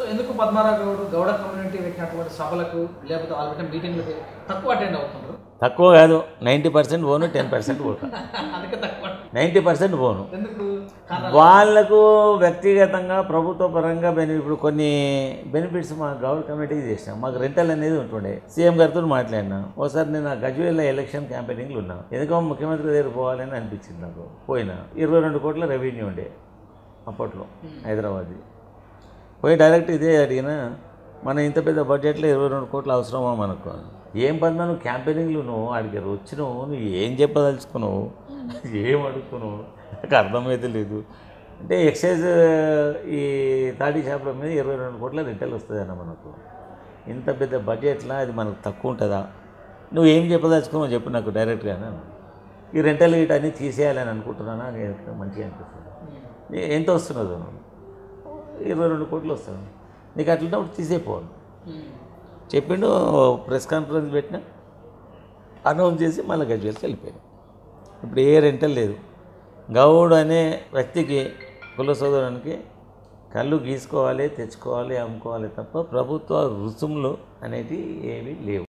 So ఎందుకు Padmarao Goud Gowda community పెట్టినటువంటి సభలకు లేకపోతే వాళ్ళు పెట్టిన మీటింగ్లకి తక్కువ అటెండ్ అవుతున్నారు? తక్కువ కాదు, 90% పోను, 10% పోతా. అందుకే తక్కువ 90% పోను. ఎందుకు? వాళ్ళకు వ్యక్తిగతంగా ప్రభుత్వ పరంగా ఇప్పుడు కొన్ని బెనిఫిట్స్ మా గౌడ్ కమిటీకి చేసినాం. మాకు రెంటల్ అనేది ఉంటుండే. సీఎం గారితో మాట్లాడినా. ఒకసారి నేను గజ్వేల్ ఎలక్షన్ క్యాంపెయినింగ్లో ఉన్నా. ఎందుకో ముఖ్యమంత్రి దగ్గర పోవాలని అనిపించింది నాకు. పోయినా 22 కోట్ల రెవెన్యూ ఉండే అప్పట్లో హైదరాబాద్. పోయి డైరెక్ట్ ఇదే అడిగినా, మన ఇంత పెద్ద బడ్జెట్లో 22 కోట్లు అవసరమా మనకు? ఏం పద్మా నువ్వు క్యాంపెయినింగ్లు నువ్వు అడిగి వచ్చినావు, నువ్వు ఏం చెప్పదలుచుకున్నావు, ఏం అడుగుతున్నావు నాకు అర్థమైతే లేదు. అంటే ఎక్సైజ్ ఈ తాడీ షాపుల మీద 22 కోట్ల రెంటల్ వస్తుంది అన్న మనకు. ఇంత పెద్ద బడ్జెట్లో అది మనకు తక్కువ ఉంటుందా? నువ్వు ఏం చెప్పదలుచుకున్నావు చెప్పు నాకు డైరెక్ట్గా. ఈ రెంటల్ గిట్ అన్నీ తీసేయాలని అనుకుంటున్నానా? మంచిగా అనిపిస్తుంది. ఎంత వస్తున్నదో 22 కోట్లు వస్తుంది. నీకు అట్లున్నప్పుడు తీసేపోవాలి చెప్పిండు. ప్రెస్ కాన్ఫరెన్స్ పెట్టినా, అనౌన్స్ చేసి మళ్ళీ గజ్వేల్కి వెళ్ళిపోయాను. ఇప్పుడు ఏ రెంటల్ లేదు. గౌడ్ అనే వ్యక్తికి, కుల సోదరునికి కళ్ళు గీసుకోవాలి, తెచ్చుకోవాలి, అమ్ముకోవాలి తప్ప ప్రభుత్వ రుసుములు అనేవి ఏమీ లేవు.